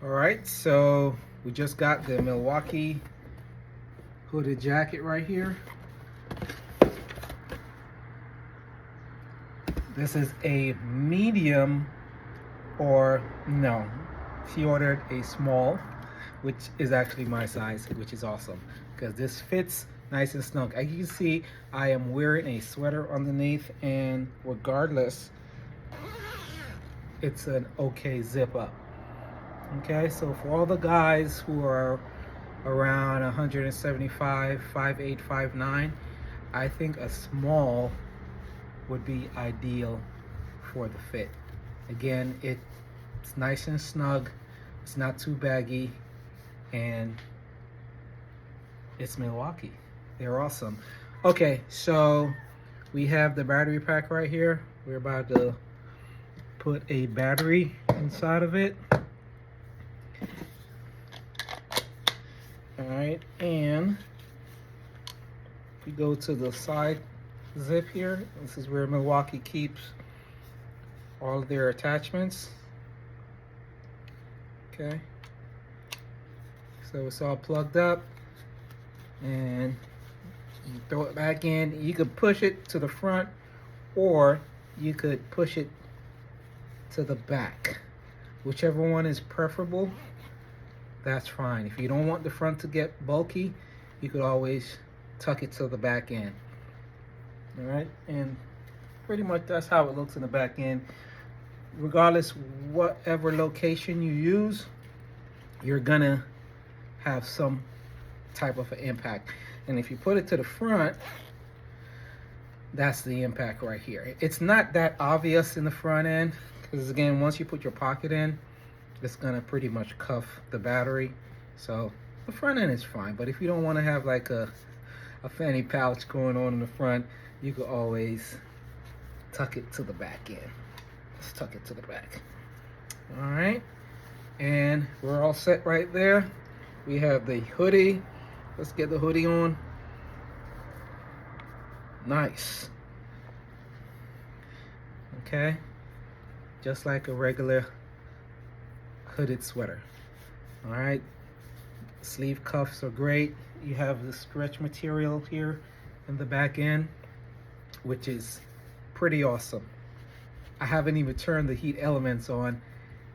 All right, so we just got the Milwaukee hooded jacket right here. This is a medium, or no, she ordered a small, which is actually my size, which is awesome because this fits nice and snug. As you can see, I am wearing a sweater underneath, and regardless, it's an okay zip up. Okay, so for all the guys who are around 175, 5'8", 5'9", I think a small would be ideal for the fit. Again, it's nice and snug, it's not too baggy, and it's Milwaukee. They're awesome. Okay, so we have the battery pack right here. We're about to put a battery inside of it. All right, and we go to the side zip here. This is where Milwaukee keeps all of their attachments. Okay, so it's all plugged up, and you throw it back in. You could push it to the front, or you could push it to the back. Whichever one is preferable, that's fine. If you don't want the front to get bulky, you could always tuck it to the back end. All right, and pretty much that's how it looks in the back end. Regardless whatever location you use, you're gonna have some type of an impact. And if you put it to the front, that's the impact right here. It's not that obvious in the front end, because again, once you put your pocket in, it's gonna pretty much cuff the battery. So the front end is fine, but if you don't want to have like a fanny pouch going on in the front, you could always tuck it to the back end. Let's tuck it to the back. All right, and we're all set right there. We have the hoodie. Let's get the hoodie on. Nice. Okay, just like a regular hooded sweater. All right, sleeve cuffs are great. You have the stretch material here in the back end, which is pretty awesome. I haven't even turned the heat elements on,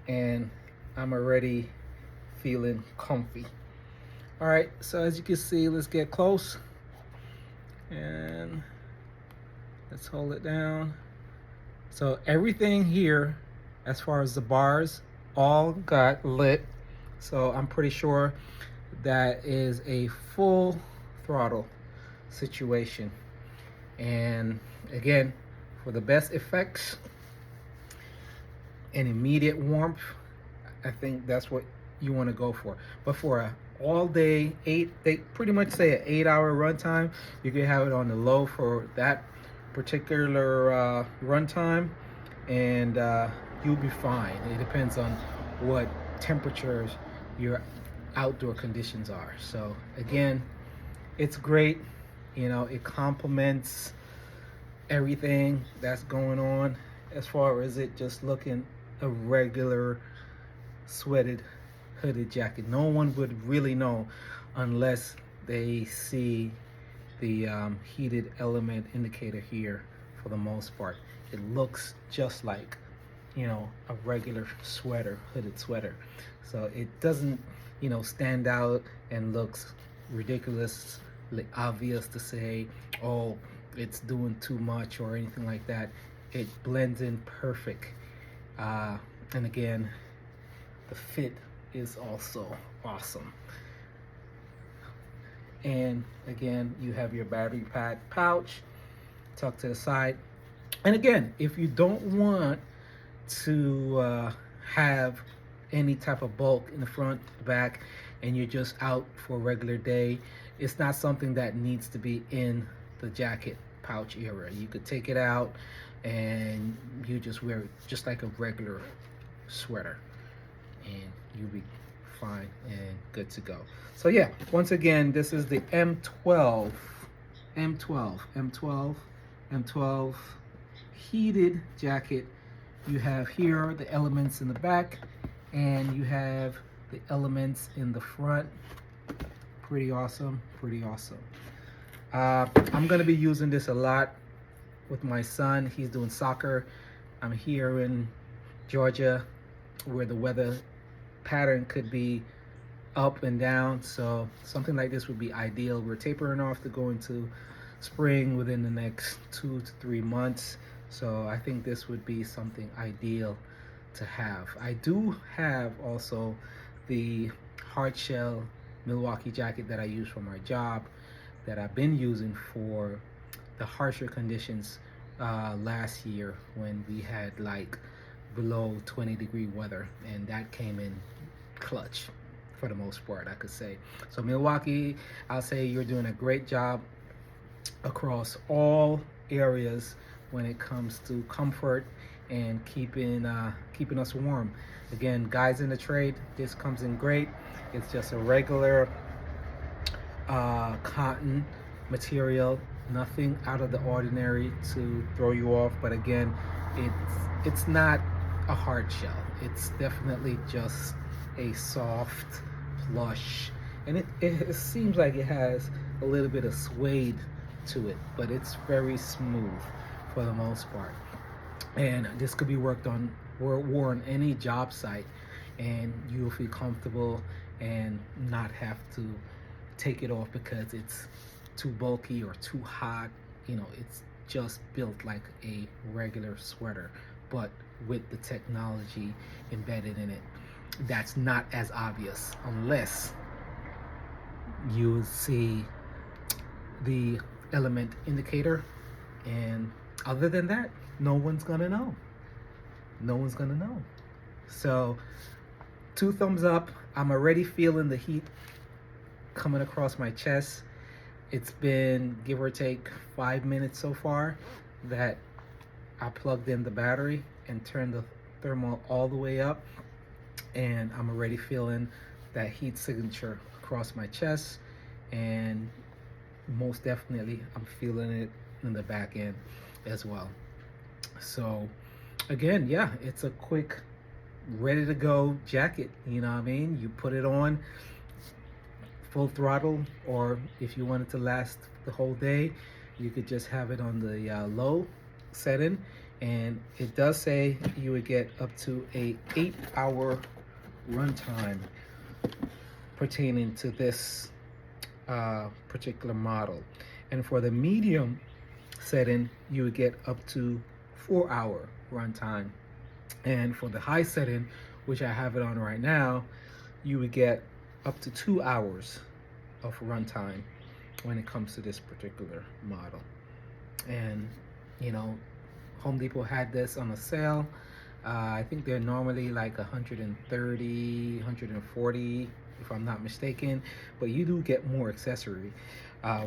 and I'm already feeling comfy. All right, so as you can see, let's get close, and let's hold it down. So everything here, as far as the bars, all got lit. So I'm pretty sure that is a full throttle situation. And again, for the best effects and immediate warmth, I think that's what you want to go for. But for a all day, they pretty much say an 8-hour runtime, you can have it on the low for that particular runtime, and you'll be fine. It depends on what temperatures your outdoor conditions are. So again, it's great. You know, it complements everything that's going on as far as it just looking a regular sweated hooded jacket. No one would really know unless they see the heated element indicator here. For the most part, it looks just like, you know, a regular sweater, hooded sweater. So it doesn't, you know, stand out and looks ridiculously obvious to say, oh, it's doing too much or anything like that. It blends in perfect. And again, the fit is also awesome. And again, you have your battery pack pouch tucked to the side. And again, if you don't want to have any type of bulk in the front, the back, and you're just out for a regular day, it's not something that needs to be in the jacket pouch area. You could take it out and you just wear it just like a regular sweater, and you'll be fine and good to go. So yeah, once again, this is the M12 heated jacket. You have here the elements in the back, and you have The elements in the front, pretty awesome, pretty awesome. I'm gonna be using this a lot with my son. He's doing soccer. I'm here in Georgia where the weather pattern could be up and down, so something like this would be ideal. We're tapering off to go into spring within the next 2 to 3 months, so I think this would be something ideal to have. I do have also the hard shell Milwaukee jacket that I use for my job, that I've been using for the harsher conditions last year when we had like below 20-degree weather, and that came in clutch for the most part, I could say. So Milwaukee, I'll say you're doing a great job across all areas when it comes to comfort and keeping us warm. Again, guys in the trade, this comes in great. It's just a regular cotton material, nothing out of the ordinary to throw you off. But again, it's not a hard shell. It's definitely just a soft plush, and it seems like it has a little bit of suede to it, but it's very smooth for the most part. And this could be worn any job site, and you'll feel comfortable and not have to take it off because it's too bulky or too hot. It's just built like a regular sweater, but with the technology embedded in it. That's not as obvious unless you see the element indicator, and other than that, no one's gonna know. So 2 thumbs up. I'm already feeling the heat coming across my chest. It's been give or take 5 minutes so far that I plugged in the battery and turned the thermal all the way up, and I'm already feeling that heat signature across my chest, and most definitely I'm feeling it in the back end as well. So again, yeah, it's a quick, ready to go jacket. You know what I mean? You put it on full throttle, or if you want it to last the whole day, you could just have it on the low setting, and it does say you would get up to a 8-hour runtime pertaining to this particular model. And for the medium setting, you would get up to 4-hour runtime. And for the high setting, which I have it on right now, you would get up to 2 hours of runtime when it comes to this particular model. And Home Depot had this on a sale. I think they're normally like 130, 140, if I'm not mistaken, but you do get more accessory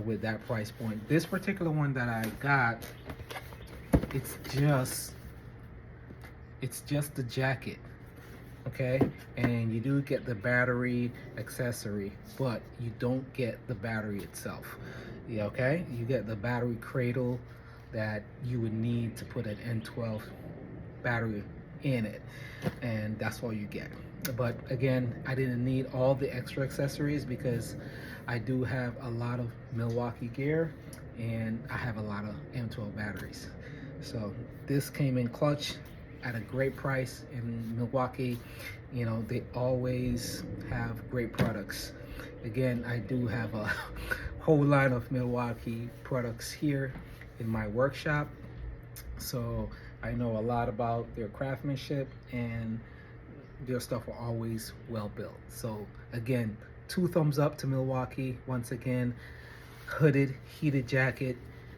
with that price point. This particular one that I got, it's just the jacket, okay? And you do get the battery accessory, but you don't get the battery itself. Yeah, okay? You get the battery cradle that you would need to put an N12 battery in it, and that's all you get. But again, I didn't need all the extra accessories because I do have a lot of Milwaukee gear and I have a lot of M12 batteries. So this came in clutch at a great price in Milwaukee. They always have great products. Again, I do have a whole line of Milwaukee products here in my workshop, so I know a lot about their craftsmanship, and their stuff are always well built. So again, 2 thumbs up to Milwaukee. Once again, hooded, heated jacket.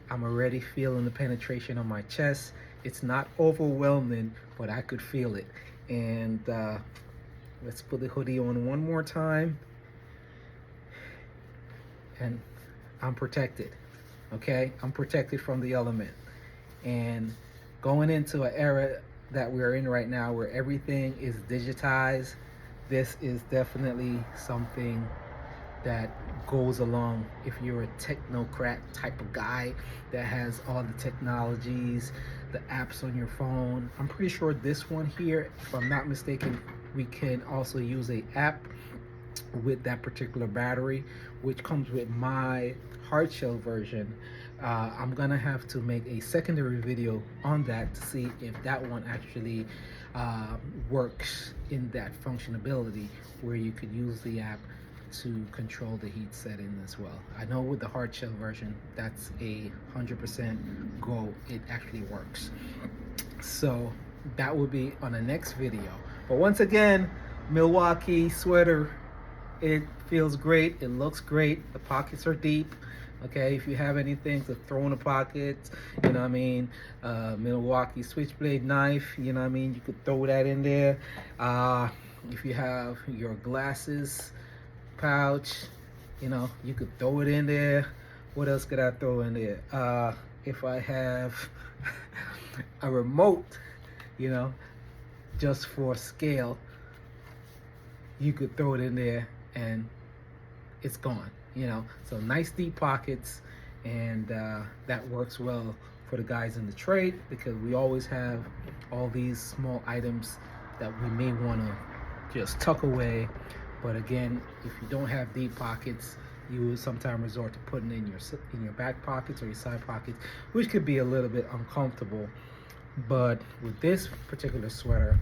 I'm already feeling the penetration on my chest. It's not overwhelming, but I could feel it. And let's put the hoodie on one more time. And I'm protected, okay? I'm protected from the element. And going into an era that we're in right now where everything is digitized, this is definitely something that goes along if you're a technocrat type of guy that has all the technologies, the apps on your phone. I'm pretty sure this one here, if I'm not mistaken, we can also use a app with that particular battery, which comes with my hard shell version. I'm gonna have to make a secondary video on that to see if that one actually works in that functionality where you could use the app to control the heat setting as well. I know with the hard shell version, that's a 100% go. It actually works. So that will be on the next video. But once again, Milwaukee sweater, it feels great, it looks great, the pockets are deep. Okay, if you have anything to throw in the pockets, you know what I mean, Milwaukee switchblade knife, you know what I mean, you could throw that in there. If you have your glasses pouch, you know, you could throw it in there. What else could I throw in there? If I have a remote, you know, just for scale, you could throw it in there and it's gone, you know. So nice deep pockets, and that works well for the guys in the trade, because we always have all these small items that we may want to just tuck away. But again, if you don't have deep pockets, you will sometimes resort to putting in your back pockets or your side pockets, which could be a little bit uncomfortable. But with this particular sweater,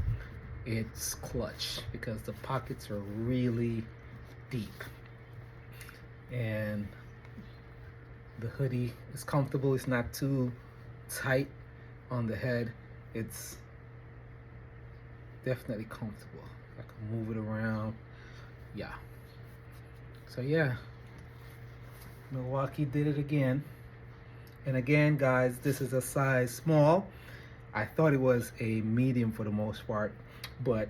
it's clutch because the pockets are really deep, and the hoodie is comfortable. It's not too tight on the head. It's definitely comfortable. I can move it around. Yeah. So yeah, Milwaukee did it again. And again, guys, this is a size small. I thought it was a medium for the most part, but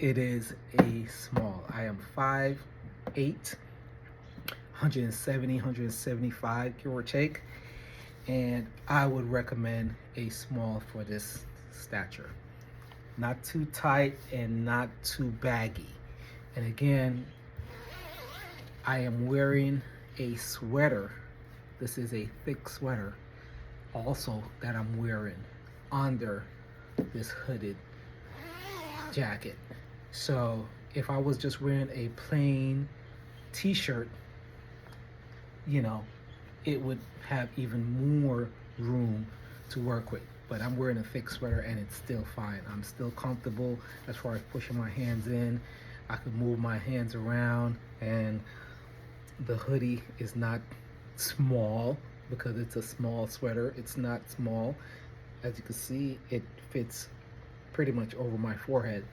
it is a small. I am 5'8", 170, 175, give or take. And I would recommend a small for this stature. Not too tight and not too baggy. And again, I am wearing a sweater. This is a thick sweater also that I'm wearing under this hooded jacket. So if I was just wearing a plain t-shirt, you know, it would have even more room to work with. But I'm wearing a thick sweater and it's still fine. I'm still comfortable as far as pushing my hands in. I can move my hands around, and the hoodie is not small because it's a small sweater. It's not small. As you can see, it fits pretty much over my forehead,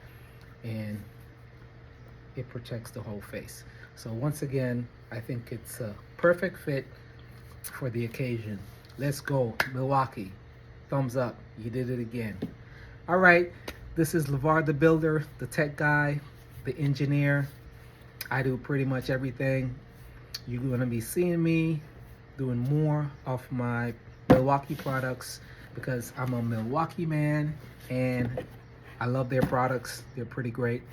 and it protects the whole face. So once again, I think it's a perfect fit for the occasion. Let's go, Milwaukee. Thumbs up. You did it again. All right, this is LeVar the Builder, the tech guy, the engineer. I do pretty much everything. You're going to be seeing me doing more of my Milwaukee products because I'm a Milwaukee man and I love their products. They're pretty great.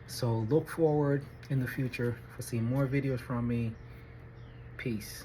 So look forward in the future for seeing more videos from me. Peace.